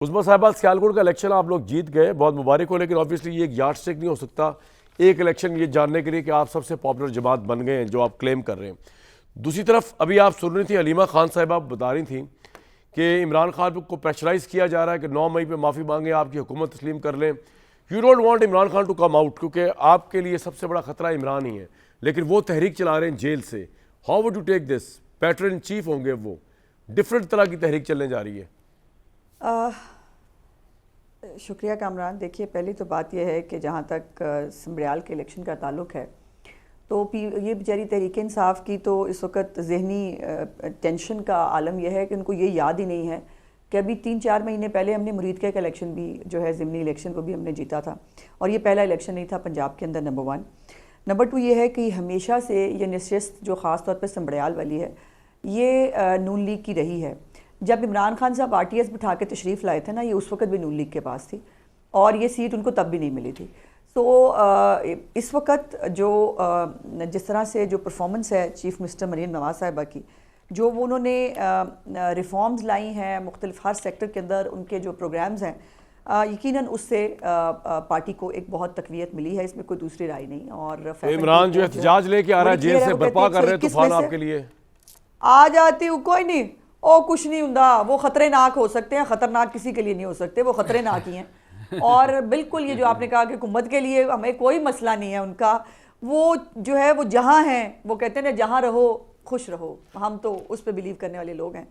عظمیٰ صاحبہ سیالکوٹ کا الیکشن آپ لوگ جیت گئے، بہت مبارک ہو، لیکن آبویسلی یہ ایک یارڈ سٹک نہیں ہو سکتا ایک الیکشن یہ جاننے کے لیے کہ آپ سب سے پاپولر جماعت بن گئے ہیں جو آپ کلیم کر رہے ہیں۔ دوسری طرف ابھی آپ سن رہی تھیں حلیمہ خان صاحبہ بتا رہی تھیں کہ عمران خان کو پریشرائز کیا جا رہا ہے کہ 9 مئی پہ معافی مانگیں، آپ کی حکومت تسلیم کر لیں۔ You don't want Imran Khan to come out کیونکہ آپ کے لیے سب سے بڑا خطرہ عمران ہی ہے، لیکن وہ تحریک چلا رہے ہیں جیل سے۔ How would you take this? Pattern in chief ہوں گے، وہ ڈفرینٹ طرح کی تحریک چلنے جا رہی ہے۔ شکریہ کامران۔ دیکھیے پہلی تو بات یہ ہے کہ جہاں تک سمبریال کے الیکشن کا تعلق ہے تو یہ بیچاری تحریک انصاف کی تو اس وقت ذہنی ٹینشن کا عالم یہ ہے کہ ان کو یہ یاد ہی نہیں ہے کہ ابھی 3-4 مہینے پہلے ہم نے مرید کا الیکشن بھی جو ہے ضمنی الیکشن کو بھی ہم نے جیتا تھا، اور یہ پہلا الیکشن نہیں تھا پنجاب کے اندر نمبر 1۔ نمبر 2 یہ ہے کہ ہمیشہ سے یہ نشست جو خاص طور پہ سمبریال والی ہے یہ نون لیگ کی رہی ہے۔ جب عمران خان صاحب RTS بٹھا کے تشریف لائے تھے نا، یہ اس وقت بھی نون لیگ کے پاس تھی اور یہ سیٹ ان کو تب بھی نہیں ملی تھی۔ سو اس وقت جو جس طرح سے جو پرفارمنس ہے چیف منسٹر مریم نواز صاحبہ کی، جو وہ انہوں نے ریفارمز لائی ہیں مختلف ہر سیکٹر کے اندر، ان کے جو پروگرامز ہیں، یقیناً اس سے پارٹی کو ایک بہت تقویت ملی ہے، اس میں کوئی دوسری رائے نہیں۔ اور عمران جو احتجاج لے کے آ رہا ہے جیل سے برپا کر رہے ہیں طوفان آپ کے لیے، آ جاتی ہوں کوئی نہیں، او کچھ نہیں ہوں، وہ خطرے ناک ہو سکتے ہیں، خطرناک کسی کے لیے نہیں ہو سکتے، وہ خطرے ناک ہی ہیں۔ اور بالکل یہ جو آپ نے کہا کہ حکومت کے لیے ہمیں کوئی مسئلہ نہیں ہے ان کا، وہ جو ہے وہ جہاں ہیں، وہ کہتے ہیں جہاں رہو خوش رہو، ہم تو اس پہ بلیو کرنے والے لوگ ہیں۔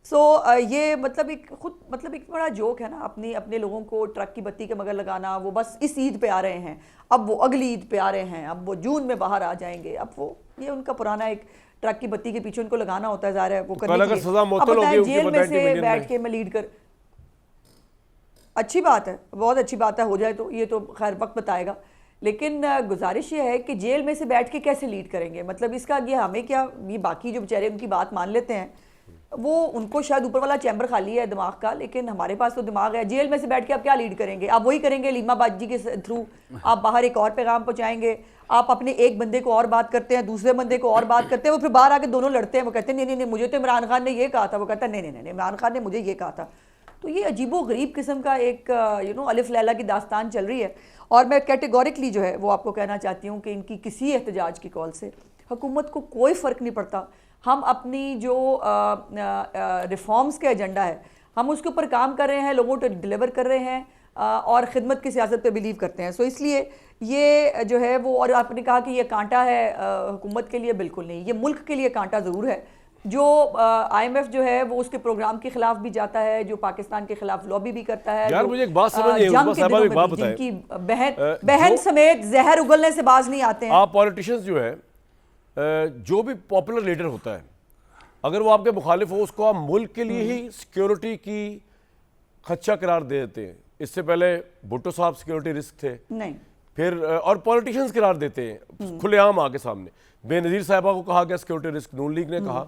سو یہ مطلب ایک بڑا جوک ہے نا، اپنے لوگوں کو ٹرک کی بتی کے مگر لگانا، وہ بس اس عید پہ آ رہے ہیں، اب وہ اگلی عید پہ آ رہے ہیں، اب وہ جون میں باہر آ جائیں گے، اب وہ یہ ان کا پرانا ایک ٹرک کی بتی کے پیچھے ان کو لگانا ہوتا ہے، ظاہر ہے وہ کرنے کے لیے۔ اب بتائیں جیل میں سے بیٹھ کے میں لیڈ کر، اچھی بات ہے، بہت اچھی بات ہے، ہو جائے تو یہ تو خیر وقت بتائے گا، لیکن گزارش یہ ہے کہ جیل میں سے بیٹھ کے کیسے لیڈ کریں گے؟ مطلب اس کا یہ ہمیں کیا، یہ باقی جو بیچارے ان کی بات مان لیتے ہیں، وہ ان کو شاید اوپر والا چیمبر خالی ہے دماغ کا، لیکن ہمارے پاس تو دماغ ہے۔ جیل میں سے بیٹھ کے آپ کیا لیڈ کریں گے؟ آپ وہی کریں گے حلیمہ باجی کے تھرو، آپ باہر ایک اور پیغام پہنچائیں گے، آپ اپنے ایک بندے کو اور بات کرتے ہیں، دوسرے بندے کو اور بات کرتے ہیں، وہ پھر باہر آ کے دونوں لڑتے ہیں، وہ کہتے ہیں نہیں مجھے تو عمران خان نے یہ کہا تھا، وہ کہتا ہے نہیں عمران خان نے مجھے یہ کہا تھا۔ تو یہ عجیب و غریب قسم کا ایک الف لیلہ کی داستان چل رہی ہے، اور میں کیٹیگوریکلی جو ہے وہ آپ کو کہنا چاہتی ہوں کہ ان کی کسی احتجاج کی کال سے حکومت کو کوئی فرق نہیں پڑتا۔ ہم اپنی جو ریفارمز کا ایجنڈا ہے ہم اس کے اوپر کام کر رہے ہیں، لوگوں کو ڈیلیور کر رہے ہیں، اور خدمت کی سیاست پہ بلیو کرتے ہیں۔ سو اس لیے یہ جو ہے وہ، اور آپ نے کہا کہ یہ کانٹا ہے حکومت کے لیے، بالکل نہیں، یہ ملک کے لیے کانٹا ضرور ہے۔ جو IMF جو ہے وہ اس کے پروگرام کے خلاف بھی جاتا ہے، جو پاکستان کے خلاف لابی بھی کرتا ہے، یار مجھے ایک بات سمجھیں، جنگ کے دنوں میں بھی جن کی بہن سمیت زہر اگلنے سے باز نہیں آتے ہیں۔ آپ پولیٹیشنز جو ہے، جو بھی پاپولر لیڈر ہوتا ہے، اگر وہ آپ کے مخالف ہو، اس کو آپ ملک کے لیے ہی سیکیورٹی کی خدشہ قرار دے دیتے ہیں۔ اس سے پہلے بھٹو صاحب سیکیورٹی رسک تھے، نہیں پھر اور پولیٹیشنز قرار دیتے ہیں کھلے عام آ کے سامنے۔ بے نظیر صاحبہ کو کہا گیا سیکیورٹی رسک، نون لیگ نے کہا،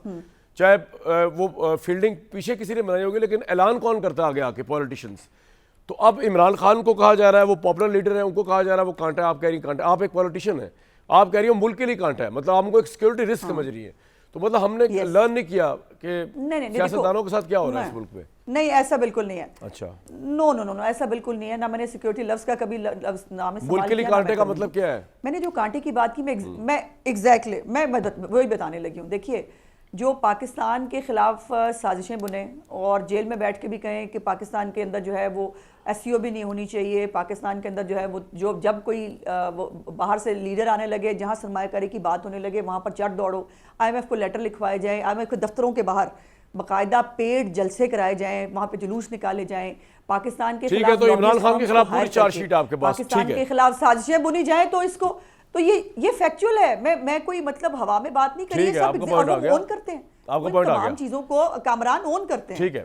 چاہے وہ فیلڈنگ پیچھے کسی نے بنائی ہوگی، لیکن اعلان کون کرتا آگے آ کے؟ پولیٹیشنز۔ تو اب عمران خان کو کہا جا رہا ہے وہ پاپولر لیڈر ہیں، ان کو کہا جا رہا ہے وہ کانٹا ہے، آپ کہہ رہی ہیں کانٹا، آپ ایک پولیٹیشین ہیں، آپ کہہ رہی ہو ملک کے لیے کانٹا ہے، مطلب آپ کو ایک سیکیورٹی رسک سمجھ رہی ہیں۔ تو مطلب ہم نے لرن نہیں کیا کہ سیاستدانوں کے ساتھ کیا ہو رہا ہے اس ملک میں؟ نہیں، ایسا بالکل نہیں ہے۔ اچھا، نو ایسا بالکل نہیں ہے، نہ میں نے سیکیورٹی لفظ کا کبھی لفظ نام استعمال کیا۔ ملک کے لیے کانٹے کا مطلب کیا ہے؟ میں نے جو کانٹے کی بات کی میں ایگزیکٹلی میں وہی بتانے لگی ہوں۔ دیکھیے، جو پاکستان کے خلاف سازشیں بنیں اور جیل میں بیٹھ کے بھی کہیں کہ پاکستان کے اندر جو ہے وہ SCO بھی نہیں ہونی چاہیے، پاکستان کے اندر جو ہے وہ جب کوئی باہر سے لیڈر آنے لگے، جہاں سرمایہ کاری کی بات ہونے لگے وہاں پر چٹ دوڑو، IMF کو لیٹر لکھوائے جائیں، IMF کے دفتروں کے باہر باقاعدہ پیڈ جلسے کرائے جائیں، وہاں پہ جلوس نکالے جائیں، پاکستان کے خلاف، تو عمران خان کے خلاف پوری چارج شیٹ آپ کے پاس، پاکستان کے خلاف سازشیں بنی جائیں، تو اس کو تو یہ فیکچول ہے، میں کوئی مطلب ہوا میں بات نہیں کری، یہ سب اون کرتے ہیں، تمام چیزوں کو کامران اون کرتے ہیں۔ ٹھیک ہے۔